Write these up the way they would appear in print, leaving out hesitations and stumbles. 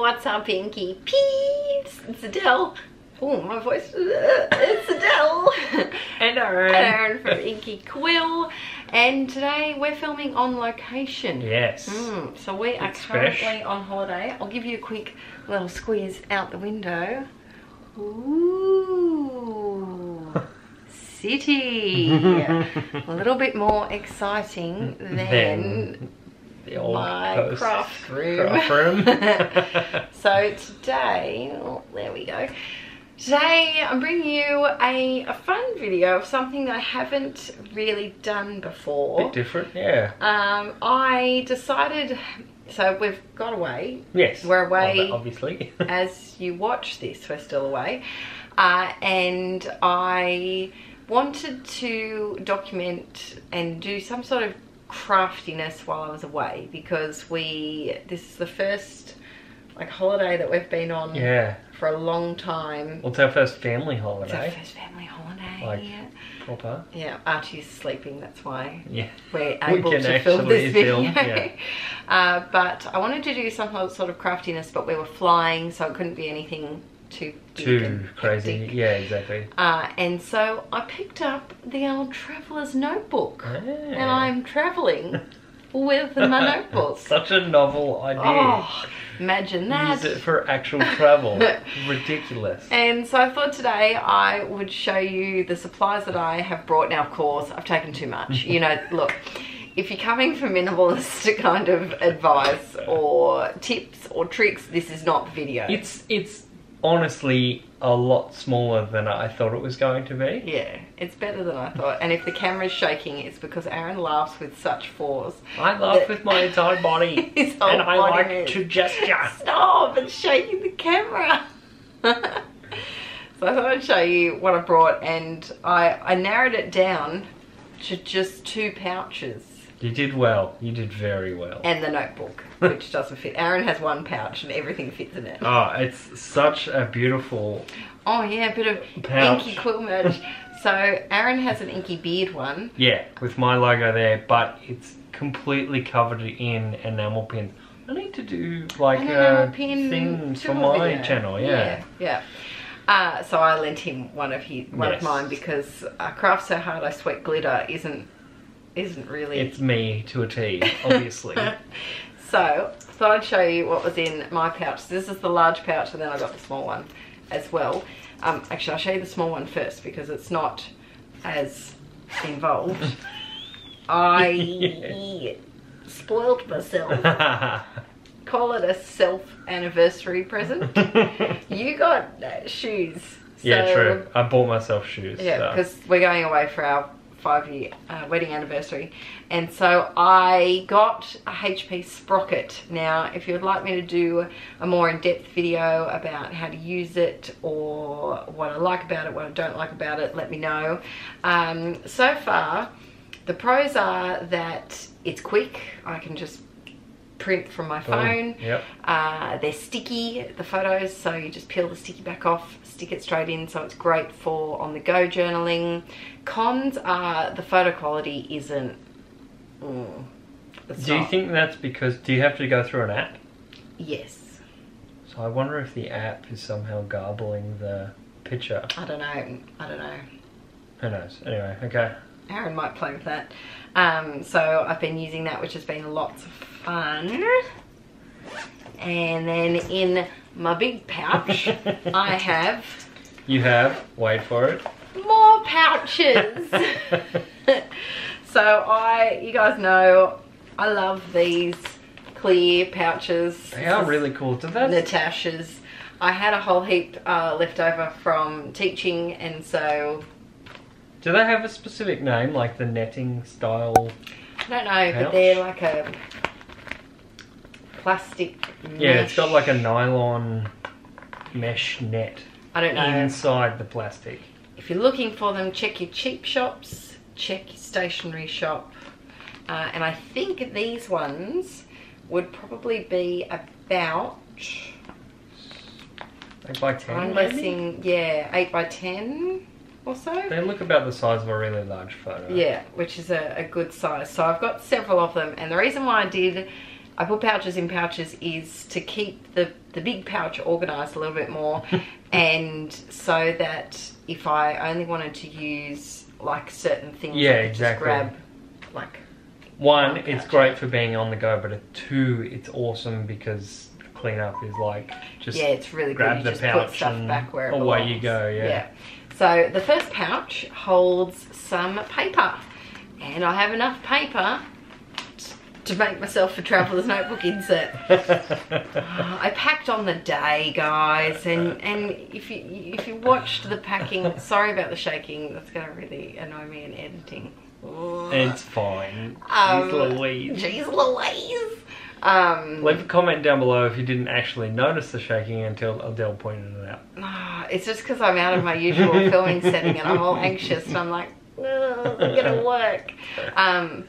what's up, Inkie peeps? It's Adele. Oh, my voice. It's Adele. And Aaron. And Aaron from Inkie Quill. And today we're filming on location. Yes. So we are currently on holiday. I'll give you a quick little squeeze out the window. Ooh. City. A little bit more exciting than the old my craft room. So today, oh, there we go. Today I'm bringing you a fun video of something that I haven't really done before. Bit different, yeah. I decided, so we've got away. Yes. We're away, obviously. As you watch this, we're still away. And I wanted to document and do some sort of craftiness while I was away, because this is the first like holiday that we've been on for a long time. Well, it's our first family holiday. It's our first family holiday. Like proper. Yeah, Archie's sleeping, that's why we're we able can to film this video. But I wanted to do some sort of craftiness, but we were flying, so it couldn't be anything too crazy. hectic. Yeah, exactly. And so I picked up the old traveller's notebook, and I'm travelling with my notebook. Such a novel idea. Oh, imagine that. Use it for actual travel. Ridiculous. And so I thought today I would show you the supplies that I have brought. Now, of course, I've taken too much. You know, look, if you're coming for minimalist kind of advice or tips or tricks, this is not the video. It's honestly a lot smaller than I thought it was going to be. Yeah, it's better than I thought. And if the camera's shaking, it's because Aaron laughs with such force. I laugh with my entire body. His whole and I body like moves. to gesture. Stop, it's shaking the camera. So I thought I'd show you what I brought, and I narrowed it down to just 2 pouches. You did well. You did very well. And the notebook, which doesn't fit. Aaron has 1 pouch and everything fits in it. Oh, it's such a beautiful Oh yeah, a bit of pouch. Inkie Quill merch. So Aaron has an Inkie beard one. Yeah, with my logo there, but it's completely covered in enamel pins. I need to do like a thing for my channel, Yeah. So I lent him one of mine, because Craft So Hard I Sweat glitter isn't really... It's me to a T, obviously. So, thought I'd show you what was in my pouch. This is the large pouch, and then I got the small one as well. Actually, I'll show you the small one first, because it's not as involved. I spoiled myself. Call it a self-anniversary present. You got shoes. So, yeah, true. I bought myself shoes. Yeah, because we're going away for our 5-year wedding anniversary, and so I got a HP sprocket. Now, if you would like me to do a more in-depth video about how to use it, or what I like about it, what I don't like about it, let me know. So far, the pros are that it's quick. I can just print from my phone. Yep. They're sticky, the photos, so you just peel the sticky back off, stick it straight in, so it's great for on-the-go journaling. Cons are the photo quality isn't... Do you think that's because... Do you have to go through an app? Yes. So I wonder if the app is somehow garbling the picture. I don't know. Who knows? Anyway, okay. Aaron might play with that. So I've been using that, which has been lots of fun. And then in my big pouch, I have... You have, wait for it, more pouches. So you guys know, I love these clear pouches. They are really cool. Do they? Natasha's. I had a whole heap left over from teaching, and so... Do they have a specific name, like the netting style? I don't know, pouch? but they're like a plastic mesh. Yeah, it's got like a nylon mesh net. I don't know. Inside the plastic. If you're looking for them, check your cheap shops, check your stationery shop. And I think these ones would probably be about... 8 by 10 I'm maybe? guessing, yeah, 8 by 10 or so. They look about the size of a really large photo. Yeah, which is a good size. So I've got several of them, and the reason why I put pouches in pouches is to keep the the big pouch organised a little bit more, and so that if I only wanted to use like certain things, yeah, I could exactly. just grab like one, it's great for being on the go, but two, it's awesome because cleanup is like just it's really grab good. the You just pouch put stuff and back where it away belongs. you go. Yeah. So the first pouch holds some paper, and I have enough paper to make myself a traveller's notebook insert. I packed on the day, guys, and if you watched the packing, sorry about the shaking. That's gonna really annoy me in editing. It's fine. Jeez Louise. Jeez Louise. Leave a comment down below if you didn't actually notice the shaking until Adele pointed it out. It's just because I'm out of my usual filming setting and I'm all anxious and I'm like, oh, it's gonna work.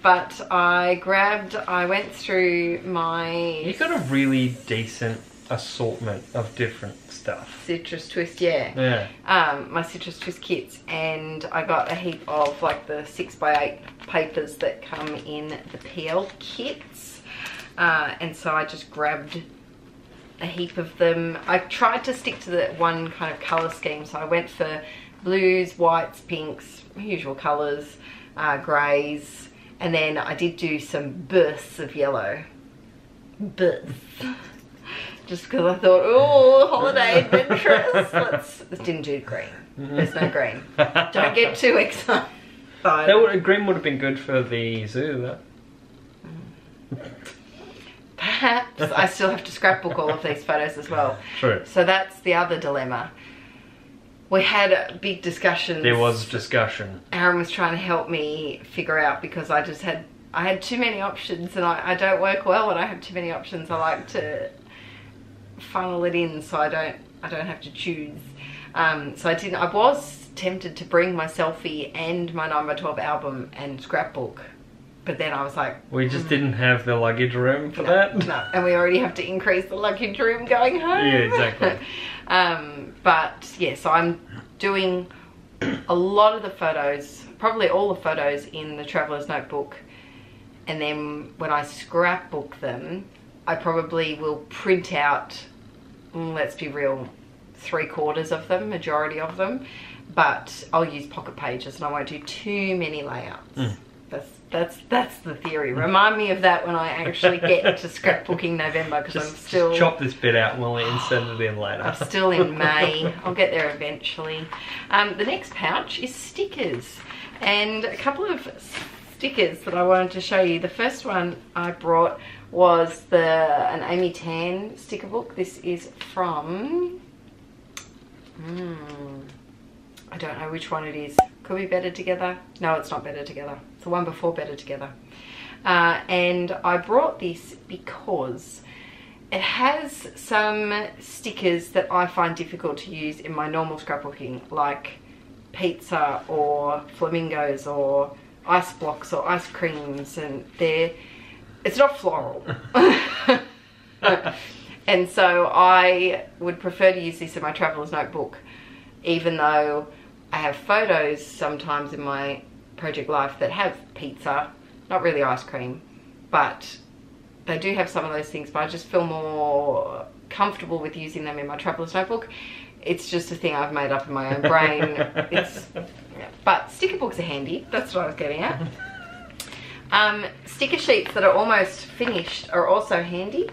But I went through my... You've got a really decent assortment of different stuff. Citrus Twist, yeah. My Citrus Twist kits, and I got a heap of like the 6x8 papers that come in the PL kits. And so I just grabbed a heap of them. I tried to stick to the one kind of colour scheme, so I went for blues, whites, pinks, usual colours, greys, and then I did do some bursts of yellow. Bursts. Just because I thought, oh, holiday adventurous. It didn't do green. There's no green. Don't get too excited. Green would have been good for the zoo, though. Perhaps. I still have to scrapbook all of these photos as well. True. So that's the other dilemma. We had big discussions. There was discussion. Aaron was trying to help me figure out, because I had too many options, and I don't work well when I have too many options. I like to funnel it in so I don't have to choose. So I was tempted to bring my selfie and my 9x12 album and scrapbook, but then I was like, we just didn't have the luggage room for that. No, and we already have to increase the luggage room going home. Yeah, exactly. But yeah, so I'm doing a lot of the photos, probably all the photos in the traveller's notebook, and then when I scrapbook them, I probably will print out, let's be real, 3/4 of them, majority of them, but I'll use pocket pages and I won't do too many layouts. That's the theory. Remind me of that when I actually get to scrapbooking November, because I'm still... Just chop this bit out and we'll insert it in later. I'm still in May. I'll get there eventually. The next pouch is stickers, and a couple of stickers that I wanted to show you. The first one I brought was an Amy Tan sticker book. This is from... I don't know which one it is. Could be Better Together. No, it's not Better Together. It's the one before Better Together. And I brought this because it has some stickers that I find difficult to use in my normal scrapbooking, like pizza or flamingos or ice blocks or ice creams, and it's not floral. And so I would prefer to use this in my traveller's notebook, even though I have photos sometimes in my project life that have pizza, not really ice cream, but they do have some of those things, but I just feel more comfortable with using them in my traveller's notebook. It's just a thing I've made up in my own brain. But sticker books are handy. That's what I was getting at. Sticker sheets that are almost finished are also handy,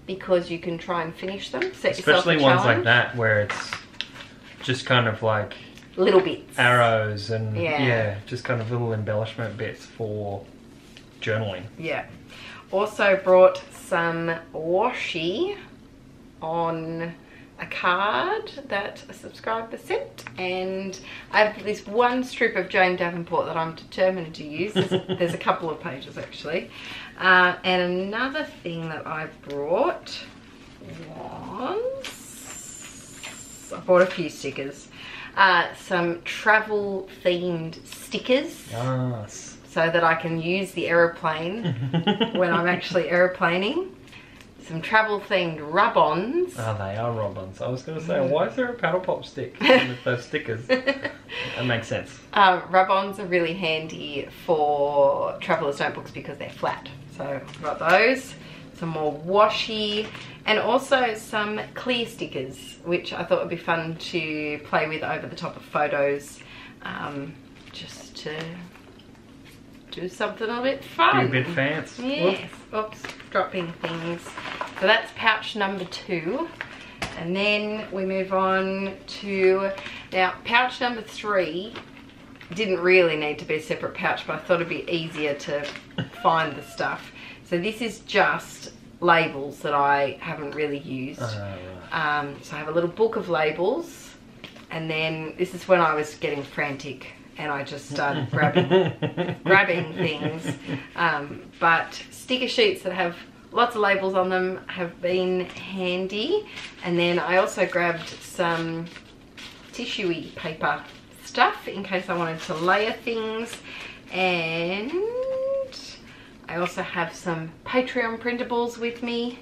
because you can try and finish them. Especially ones like that where it's just kind of like little bits, arrows and yeah, just kind of little embellishment bits for journaling. Yeah. Also brought some washi on a card that a subscriber sent, and I have this one strip of Jane Davenport that I'm determined to use. There's a couple of pages actually. And another thing that I brought was, I bought a few stickers, some travel themed stickers. Yes. So that I can use the aeroplane when I'm actually aeroplaning. Some travel themed rub-ons. Oh, they are rub-ons. I was going to say, why is there a paddle pop stick with those stickers? That makes sense. Rub-ons are really handy for traveller's notebooks because they're flat. So I've got those. some more washi, and also some clear stickers, which I thought would be fun to play with over the top of photos, just to do something a bit fun. Be a bit fancy. Yes. Oops, dropping things. So that's pouch number 2. And then we move on to, now pouch number 3 didn't really need to be a separate pouch, but I thought it'd be easier to find the stuff. So this is just labels that I haven't really used. So I have a little book of labels, and then this is when I was getting frantic and I just started grabbing things. But sticker sheets that have lots of labels on them have been handy. And then I also grabbed some tissue-y paper stuff in case I wanted to layer things. And I also have some Patreon printables with me.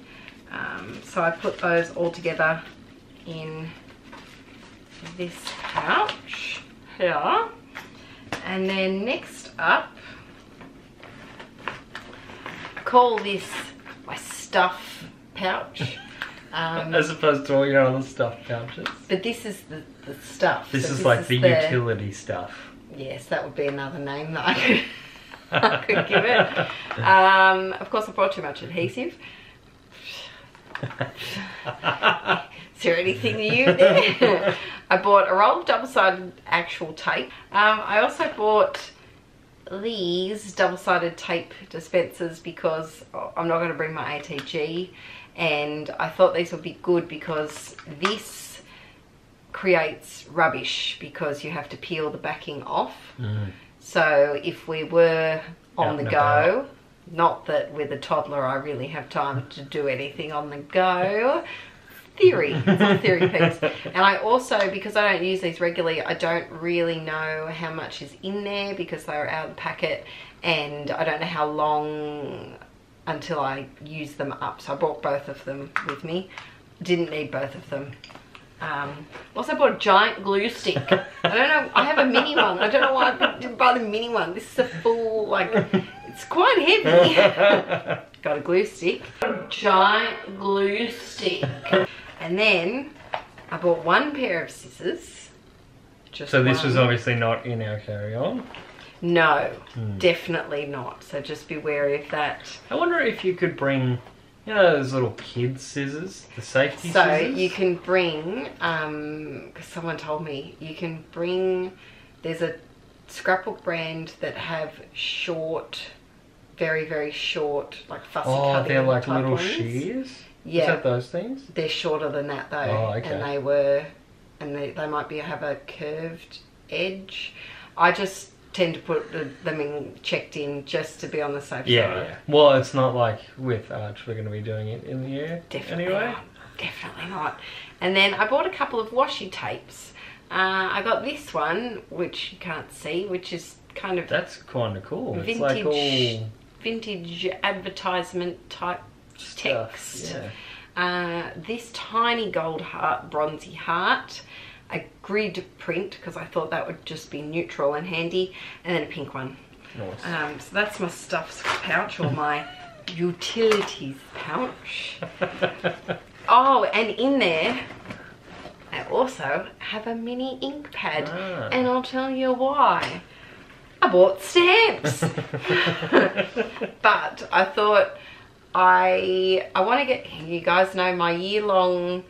So I put those all together in this pouch here. And then next up, I call this my stuff pouch. As opposed to all your other stuff pouches. But this is the stuff. This is like the utility stuff. Yes, that would be another name that I could give it. Of course, I brought too much adhesive. Is there anything new there? I bought a roll of double-sided actual tape. I also bought these double-sided tape dispensers because I'm not going to bring my ATG, and I thought these would be good because this creates rubbish because you have to peel the backing off. So if we were on the go, not that with a toddler I really have time to do anything on the go. Theory, it's a theory piece. And I also, because I don't use these regularly, I don't really know how much is in there because they were out of the packet, and I don't know how long until I use them up. So I brought both of them with me. Didn't need both of them. Also bought a giant glue stick. I don't know, I have a mini one. I don't know why I didn't buy the mini one. This is a full, like, it's quite heavy. Got a glue stick. Giant glue stick. And then I bought one pair of scissors. So this was obviously not in our carry-on? No, definitely not. So just be wary of that. I wonder if you could bring, you know, those little kids scissors, the safety scissors? So you can bring, because someone told me, you can bring, there's a scrapbook brand that have short, very, very short, like fussy cutting. Oh, they're like type little ones. shears? Yeah. Is that those things? They're shorter than that though. Oh, okay. And they were, and they might have a curved edge. I just tend to put them in, checked in, just to be on the safe side. Yeah. Well, it's not like with Arch we're going to be doing it in the air. Definitely anyway. not. Definitely not. And then I bought a couple of washi tapes. I got this one, which you can't see, which is kind of... That's kind of cool. Vintage, it's like all vintage advertisement type stuff, text. Yeah. This tiny gold heart, bronzy heart, a grid print because I thought that would just be neutral and handy, and then a pink one. Nice. So that's my stuffs pouch, or my utilities pouch. Oh, and in there I also have a mini ink pad, and I'll tell you why. I bought stamps. But I thought I want to get, you guys know my year-long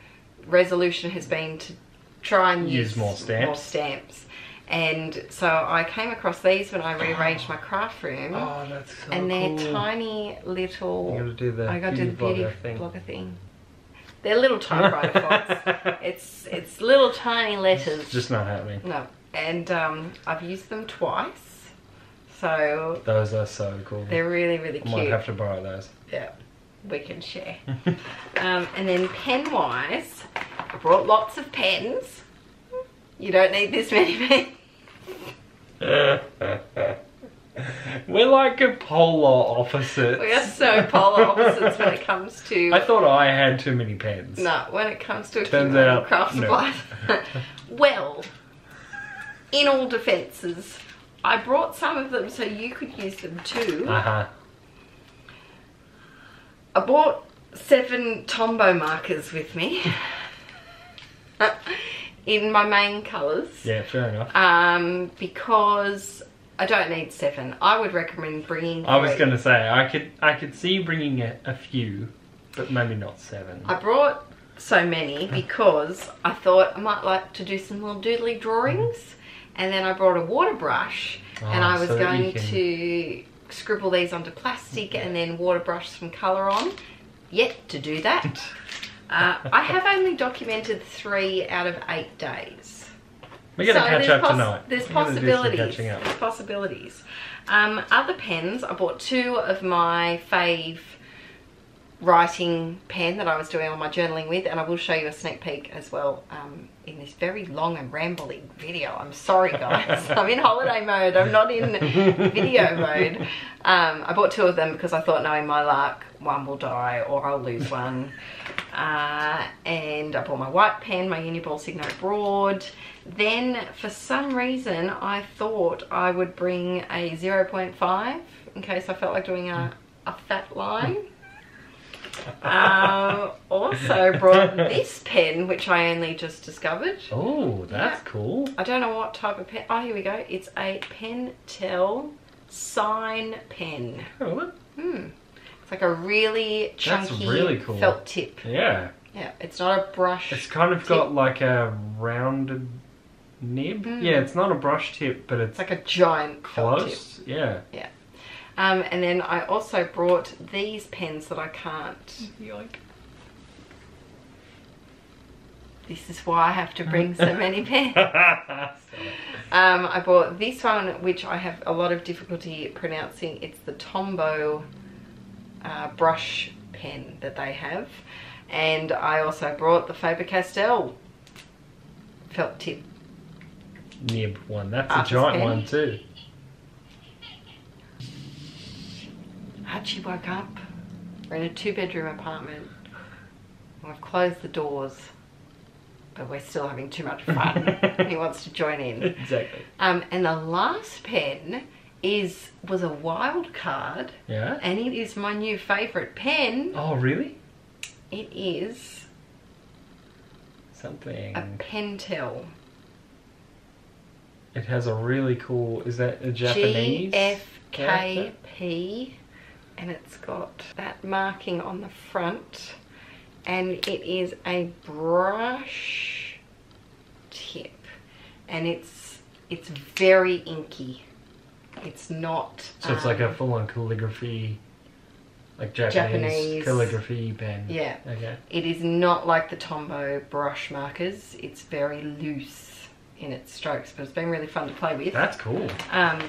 resolution has been to try and use more stamps. And so I came across these when I rearranged my craft room. Oh, that's so and they're cool. tiny little... You gotta do the I gotta do the beauty thing. blogger thing. They're little typewriter fonts. It's little tiny letters. It's just not happening. No. And I've used them twice. So... Those are so cool. They're really, really cute. I might have to borrow those. Yeah, we can share. And then pen-wise, I brought lots of pens. You don't need this many pens. We're like a polar opposites. We are so polar opposites when it comes to... I thought I had too many pens. No, when it comes to Turns out, craft supplies. Well, in all defences, I brought some of them so you could use them too. I bought 7 Tombow markers with me in my main colours. Yeah, fair enough. Because I don't need 7. I would recommend bringing 3. I was going to say, I could see bringing a few, but maybe not 7. I brought so many because I thought I might like to do some little doodly drawings, and then I brought a water brush, and I was going to scribble these onto plastic and then water brush some colour on. Yet to do that. I have only documented 3 out of 8 days. We're going to catch up tonight. There's possibilities. There's possibilities. Other pens, I bought 2 of my fave writing pen that I was doing all my journaling with, and I will show you a sneak peek as well in this very long and rambling video. I'm sorry guys, I'm in holiday mode, I'm not in video mode. I bought 2 of them because I thought, knowing my luck, one will die or I'll lose one. And I bought my white pen, my Uniball Signo Broad. Then for some reason I thought I would bring a 0.5 in case I felt like doing a fat line. Also brought this pen, which I only just discovered. Oh, that's cool. I don't know what type of pen. Oh, here we go. It's a Pentel sign pen. Oh, it's like a really chunky really cool felt tip. Yeah. Yeah, it's not a brush. It's kind of got like a rounded nib. Yeah, it's not a brush tip, but it's like a giant felt tip. Yeah. Yeah. And then I also brought these pens that I can't. Yoink. This is why I have to bring so many pens. I bought this one, which I have a lot of difficulty pronouncing. It's the Tombow brush pen that they have. And I also brought the Faber-Castell felt tip nib one. That's a giant one too. Archie woke up. We're in a 2-bedroom apartment. We've closed the doors, but we're still having too much fun. He wants to join in. Exactly. And the last pen was a wild card. Yeah. And it is my new favourite pen. Oh, really? It is something. A Pentel. It has a really cool. Is that a Japanese? GFKP. And it's got that marking on the front, and it is a brush tip, and it's very inky. It's not. So it's like a full-on calligraphy, like Japanese calligraphy pen. Yeah. Okay. It is not like the Tombow brush markers. It's very loose in its strokes, but it's been really fun to play with. That's cool. And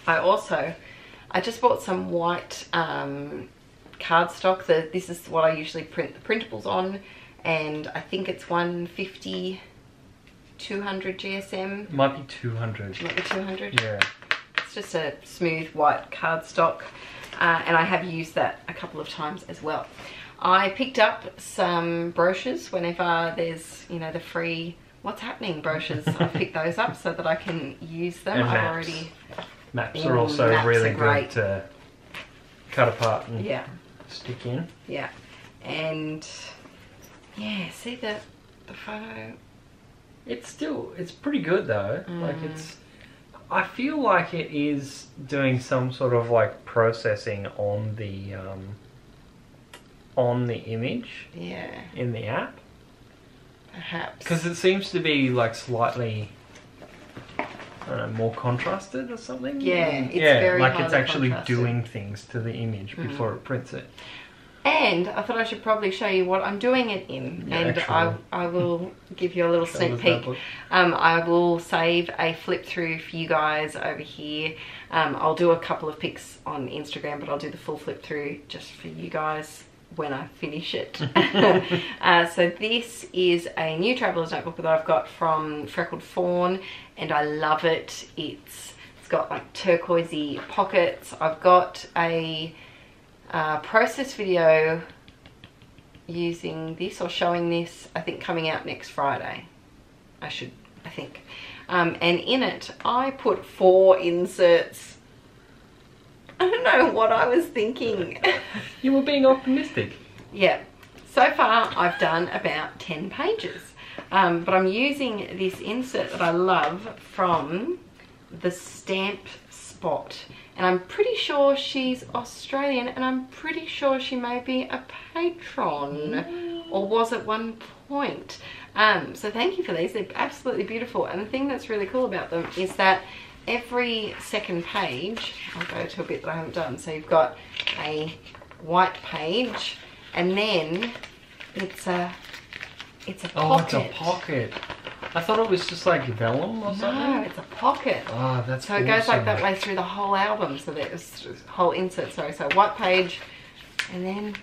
I just bought some white cardstock. This is what I usually print the printables on, and I think it's 150, 200 GSM. Might be 200. Might be 200? Yeah. It's just a smooth white cardstock, and I have used that a couple of times as well. I picked up some brochures whenever there's, you know, the free What's Happening brochures. I've picked those up so that I can use them. And I've already... Maps are also really good to cut apart and stick in. Yeah. And yeah, see the photo? It's pretty good though. Like I feel like it is doing some sort of like processing on the image. Yeah. In the app. Perhaps. Because it seems to be like slightly, I don't know, more contrasted or something. Yeah, it's very like it's actually contrasted. doing things to the image before it prints it. And I thought I should probably show you what I'm doing it in, and I will give you a little sneak peek. I will save a flip through for you guys over here. I'll do a couple of pics on Instagram, but I'll do the full flip through just for you guys when I finish it. So this is a new traveller's notebook that I've got from Freckled Fawn, and I love it. It's got like turquoisey pockets. I've got a process video using this or showing this, I think, coming out next Friday. I think. And in it I put 4 inserts I don't know what I was thinking. You were being optimistic. Yeah. So far, I've done about 10 pages. But I'm using this insert that I love from the Stamp Spot. And I'm pretty sure she's Australian, and I'm pretty sure she may be a patron, or was at one point. So thank you for these. They're absolutely beautiful. And the thing that's really cool about them is that every second page, I'll go to a bit that I haven't done. So you've got a white page, and then it's a pocket. Oh, it's a pocket. I thought it was just like vellum or something. No, it's a pocket. Oh, that's so it goes like that way through the whole album. So there's whole insert. Sorry, so white page, and then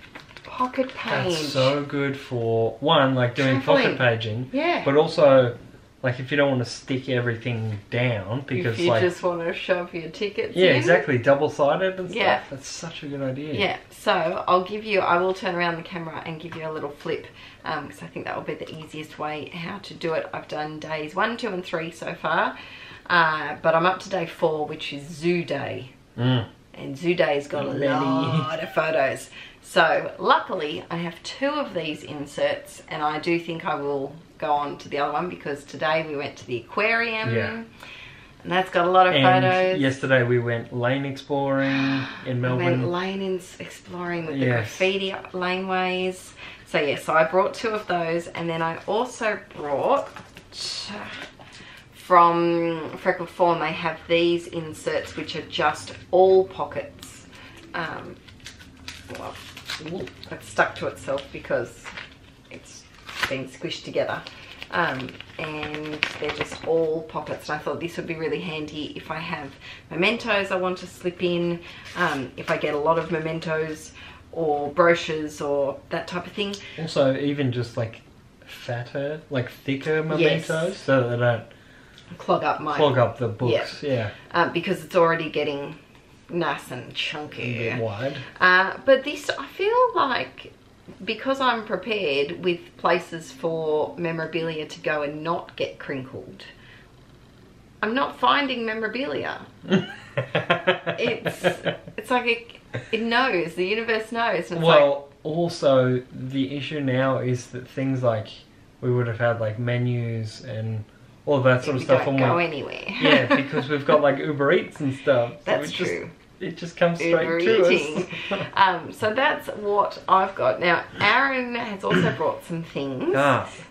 pocket page. That's so good for one, like doing pocket paging. Yeah. But also, like if you don't want to stick everything down because if you like just want to shove your tickets yeah, in. exactly, double-sided and stuff. Yeah. That's such a good idea. Yeah. So I will turn around the camera and give you a little flip, because I think that will be the easiest way how to do it. I've done days 1, 2, and 3 so far, but I'm up to day 4, which is Zoo Day. And Zoo Day's got a lot of photos. So luckily I have 2 of these inserts, and I do think I will go on to the other one because today we went to the aquarium. Yeah. And that's got a lot of photos. Yesterday we went lane exploring in Melbourne. We went lane exploring with the graffiti laneways. So yeah, so I brought 2 of those, and then I also brought from Freckled Fawn, they have these inserts which are just all pockets. Well, it's stuck to itself because it's been squished together. And they're just all pockets, and I thought this would be really handy if I have mementos I want to slip in, if I get a lot of mementos or brochures or that type of thing. Also even just like fatter, like thicker mementos, so that they don't clog up the books. Yeah. Because it's already getting nice and chunky. A bit wide. But this, I feel like, because I'm prepared with places for memorabilia to go and not get crinkled, I'm not finding memorabilia. It's like it knows, the universe knows. And it's well, also the issue now is that things like we would have had like menus and all of that sort of stuff. Don't go anywhere. Yeah, because we've got like Uber Eats and stuff. So that's true. It just comes straight to us. So that's what I've got. Now, Aaron has also brought some things.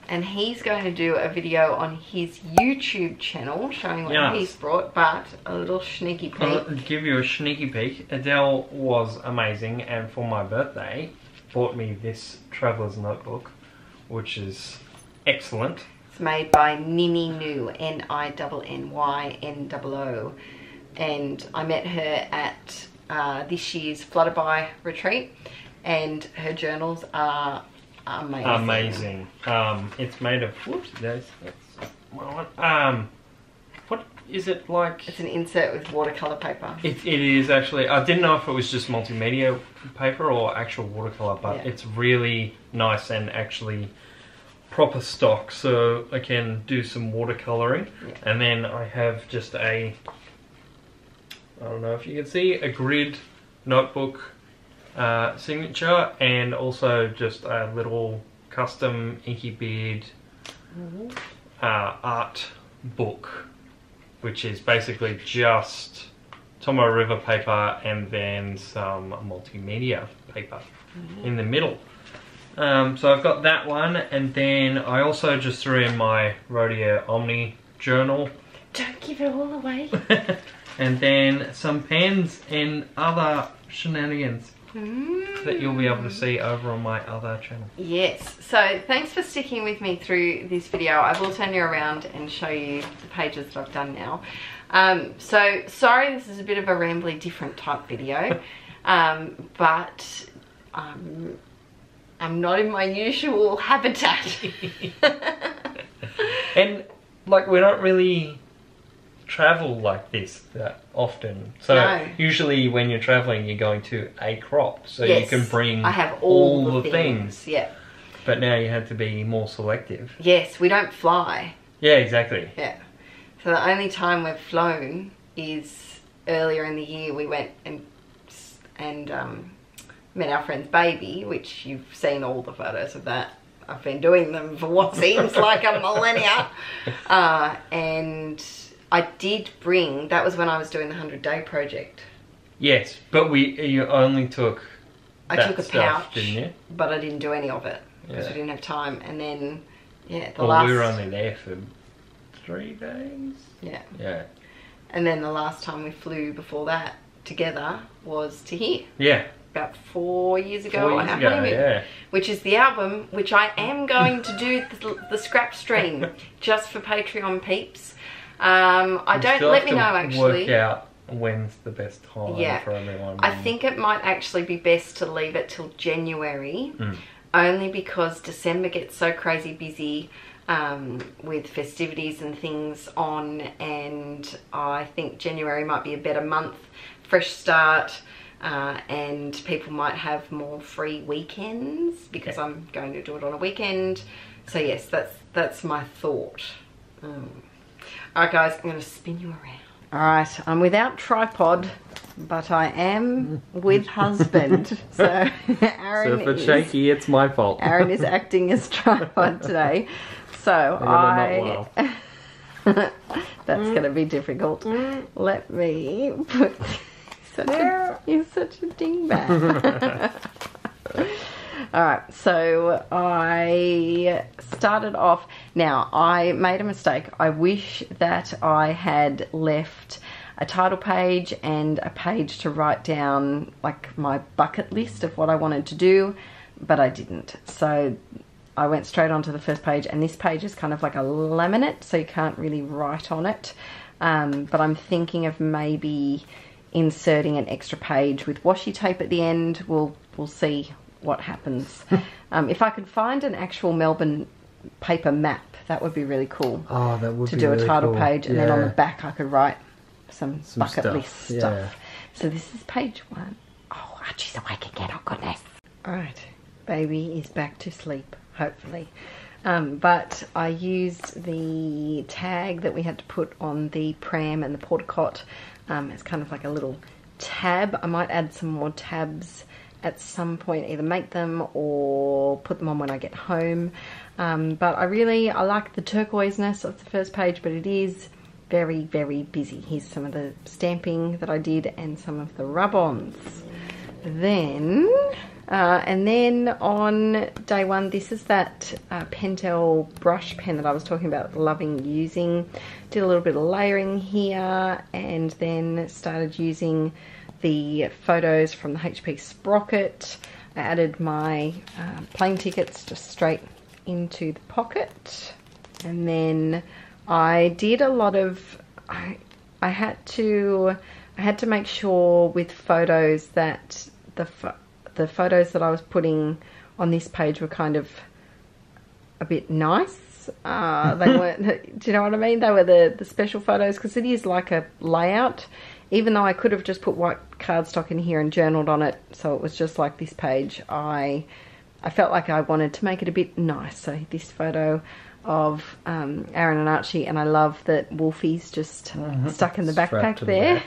And he's going to do a video on his YouTube channel showing what he's brought, but a little sneaky peek. I'll give you a sneaky peek. Adele was amazing, and for my birthday, bought me this Traveller's Notebook, which is excellent. It's made by Nini New, N-I-N-N-Y-N-O-O. And I met her at this year's Flutterby retreat, and her journals are amazing. It's made of, whoops, that's my one. What is it like? It's an insert with watercolor paper. It is actually. I didn't know if it was just multimedia paper or actual watercolor, but it's really nice and actually proper stock, so I can do some watercoloring. And then I have just I don't know if you can see, a grid notebook signature, and also just a little custom Inky Beard art book, which is basically just Tomo River paper and then some multimedia paper in the middle. So I've got that one, and then I also just threw in my Rodeo Omni journal. Don't give it all away. And then some pens and other shenanigans that you'll be able to see over on my other channel. Yes, so thanks for sticking with me through this video. I will turn you around and show you the pages that I've done now. So sorry, this is a bit of a rambly different type video, but I'm not in my usual habitat. And like, we don't really travel like this that often, so usually when you're traveling you're going to a crop, so you can bring I have all the things. But now you have to be more selective. Yes, we don't fly. Yeah, exactly. Yeah, so the only time we've flown is earlier in the year. We went and and met our friend's baby, which you've seen all the photos of that. I've been doing them for what seems like a millennia. And I did bring, that was when I was doing the 100-day project. Yes, but you only took I that took a stuff, pouch, didn't you? but I didn't do any of it because Yeah. we didn't have time. And then, yeah, We were only there for 3 days. Yeah. Yeah. And then the last time we flew before that together was to here. Yeah. About 4 years ago 4 on years our ago, honeymoon, yeah. which is the album which I am going to do the scrap stream just for Patreon peeps. I don't, let me know actually. Work out when's the best time for everyone. I think it might actually be best to leave it till January, only because December gets so crazy busy with festivities and things on, and I think January might be a better month, fresh start, and people might have more free weekends because I'm going to do it on a weekend. So yes, that's my thought. Alright guys, I'm going to spin you around. Alright, I'm without tripod, but I am with husband. So Aaron, so if it's shaky, it's my fault. Aaron is acting as tripod today. So that's going to be difficult. Let me put... You're such a dingbat. Alright, so I started off. Now, I made a mistake. I wish that I had left a title page and a page to write down like my bucket list of what I wanted to do, but I didn't. So I went straight onto the first page, and this page is kind of like a laminate, so you can't really write on it. But I'm thinking of maybe inserting an extra page with washi tape at the end. We'll see what happens. If I could find an actual Melbourne paper map, that would be really cool. Oh, that would to be do really a title cool. page, and then on the back I could write some bucket stuff. list stuff. So this is page 1. Oh, Archie's awake again. Oh goodness. Alright, baby is back to sleep, hopefully. But I used the tag that we had to put on the pram and the porta cot. It's kind of like a little tab. I might add some more tabs at some point, either make them or put them on when I get home. But I like the turquoiseness of the first page, but it is very, very busy. Here's some of the stamping that I did and some of the rub-ons. Then, and then on day 1, this is that Pentel brush pen that I was talking about loving using. Did a little bit of layering here, and then started using the photos from the HP Sprocket. I added my plane tickets just straight into the pocket, and then I did a lot of I had to make sure with photos that the photos that I was putting on this page were kind of a bit nice. They weren't, do you know what I mean? They were the special photos, because it is like a layout. Even though I could have just put white cardstock in here and journaled on it, so it was just like this page, I felt like I wanted to make it a bit nice. So this photo of Aaron and Archie, and I love that Wolfie's just stuck in the backpack there.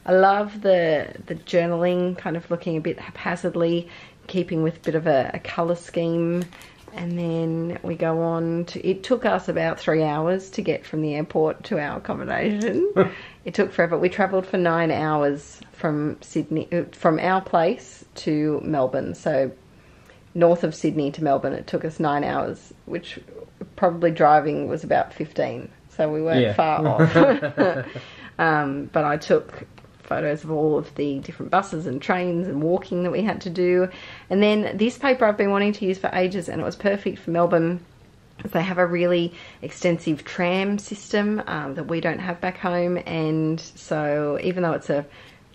I love the journaling kind of looking a bit haphazardly, keeping with a bit of a colour scheme. And then we go on to, it took us about 3 hours to get from the airport to our accommodation. It took forever. We travelled for 9 hours from Sydney, from our place to Melbourne. So north of Sydney to Melbourne, it took us 9 hours, which probably driving was about 15. So we weren't far off. But I took photos of all of the different buses and trains and walking that we had to do. And then this paper I've been wanting to use for ages, and it was perfect for Melbourne, because they have a really extensive tram system that we don't have back home. And so even though it's a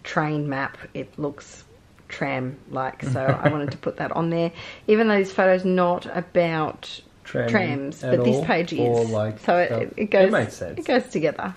train map, it looks tram-like. So I wanted to put that on there, even though this photo's not about trams, but this page is. Like, so it goes, it makes sense. It goes together.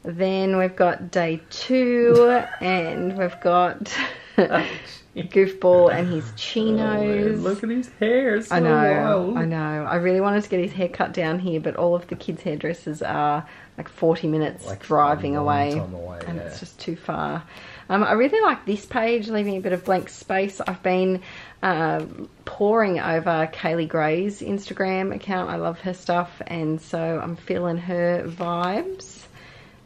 Then we've got day 2, and we've got Goofball and his chinos. Oh, look at his hair. It's so I know, wild. I know. I really wanted to get his hair cut down here, but all of the kids' hairdressers are like 40 minutes Like driving a long away, time away, and yeah. it's just too far. I really like this page, leaving a bit of blank space. I've been poring over Kaylee Gray's Instagram account. I love her stuff, and so I'm feeling her vibes.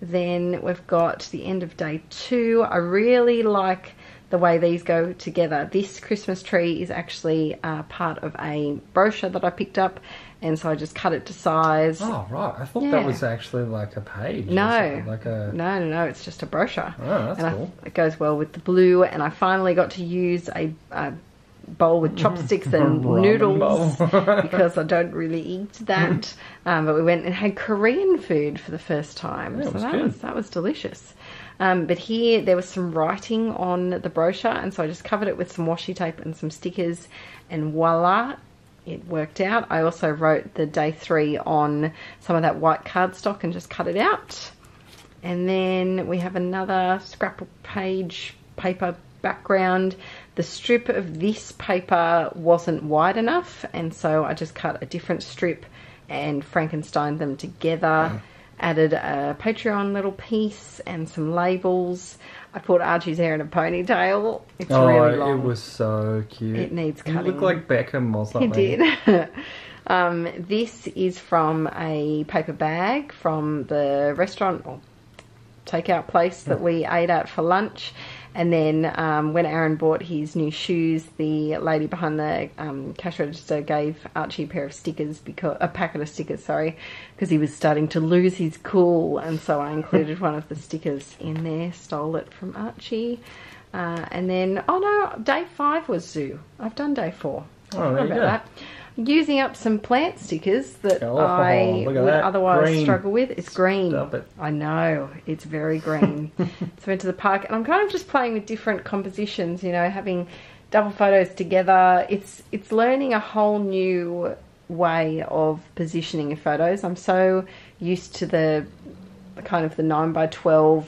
Then we've got the end of day 2. I really like the way these go together. This Christmas tree is actually part of a brochure that I picked up, and so I just cut it to size. Oh, right. I thought that was actually like a page. No. Like a... No, it's just a brochure. Oh, that's cool. It goes well with the blue, and I finally got to use a bowl with chopsticks and noodles because I don't really eat that. But we went and had Korean food for the first time, so that was delicious. But here there was some writing on the brochure, and so I just covered it with some washi tape and some stickers, and voila, it worked out. I also wrote the day 3 on some of that white cardstock and just cut it out. And then we have another scrap page paper background. The strip of this paper wasn't wide enough, and so I just cut a different strip and Frankensteined them together. Added a Patreon little piece and some labels. I put Archie's hair in a ponytail. It's really long. It was so cute. It needs cutting. He looked like Beckham or something. He did. This is from a paper bag from the restaurant or takeout place that we ate at for lunch. And then when Aaron bought his new shoes, the lady behind the cash register gave Archie a pair of stickers, a packet of stickers, because he was starting to lose his cool. And so I included one of the stickers in there, stole it from Archie. And then, oh no, day 5 was zoo. I've done day 4. Oh, there you go. That. Using up some plant stickers that I would otherwise struggle with. It's green. Stop it. I know, it's very green. So I went to the park, and I'm kind of just playing with different compositions, you know, having double photos together. It's learning a whole new way of positioning your photos. I'm so used to the kind of the 9:12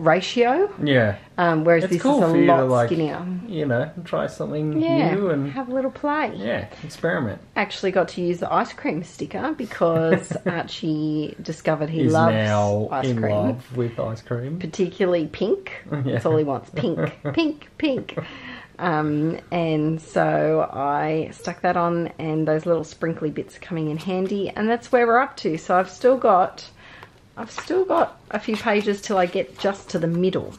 ratio. Yeah. Whereas it's this cool is a for you lot to, like, skinnier. You know, try something new and have a little play. Yeah, experiment. Actually got to use the ice cream sticker because Archie discovered he loves now ice in cream. love with ice cream. Particularly pink. That's all he wants. Pink, pink, pink. And so I stuck that on, and those little sprinkly bits are coming in handy, and that's where we're up to. So I've still got a few pages till I get just to the middle.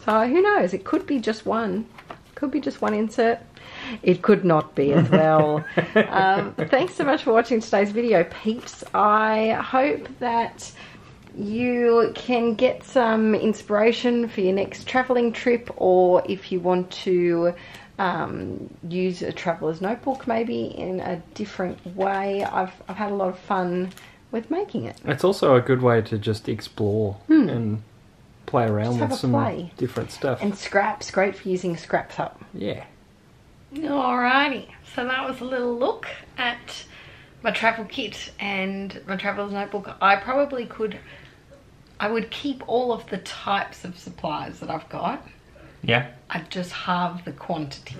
So who knows? It could be just one. Could be just one insert. It could not be as well. Thanks so much for watching today's video, peeps. I hope that you can get some inspiration for your next travelling trip, or if you want to use a traveller's notebook maybe in a different way. I've had a lot of fun with making it. It's also a good way to just explore and play around with some different stuff. And scraps, great for using scraps up. Yeah. Alrighty, so that was a little look at my travel kit and my traveller's notebook. I would keep all of the types of supplies that I've got. Yeah. I'd just halve the quantity.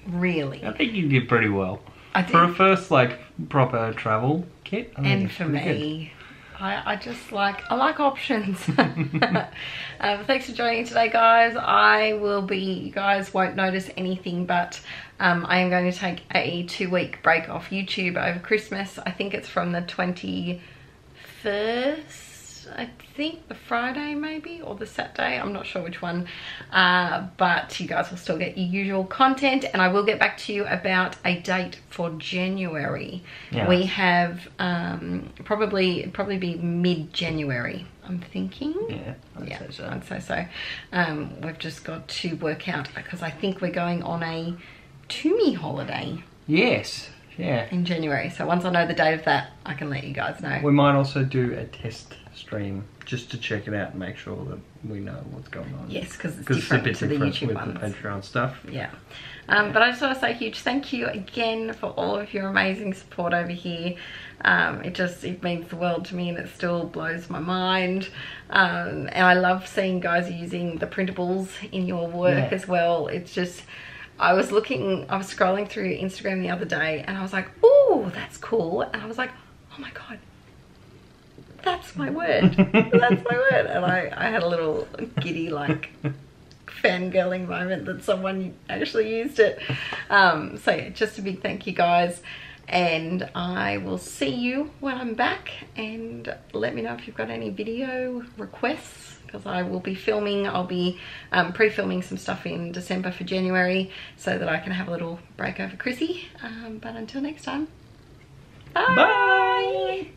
Really. I think you did pretty well. I did. For a first, like, proper travel kit. And for me, I like options. Thanks for joining today, guys. You guys won't notice anything, but I am going to take a 2-week break off YouTube over Christmas. I think it's from the 21st, I think, the Friday maybe, or the Saturday, I'm not sure which one, but you guys will still get your usual content, and I will get back to you about a date for January. Yeah. We have probably be mid-January, I'm thinking. Yeah, I'd say so. We've just got to work out, because I think we're going on a Toomey holiday. Yes. Yeah. In January. So once I know the date of that, I can let you guys know. We might also do a test stream just to check it out and make sure that we know what's going on. Yes, because it's a bit to the different YouTube with ones. the Patreon stuff. Yeah. But I just want to say a huge thank you again for all of your amazing support over here. It means the world to me, and it still blows my mind. And I love seeing guys using the printables in your work as well. It's just, I was scrolling through Instagram the other day and I was like, oh, that's cool. And I was like, oh my God, that's my word. That's my word. And I had a little giddy, like, fangirling moment that someone actually used it. So yeah, just a big thank you, guys. And I will see you when I'm back, and let me know if you've got any video requests, because I will be filming. I'll be pre-filming some stuff in December for January so that I can have a little break over Chrissy. But until next time, bye. Bye.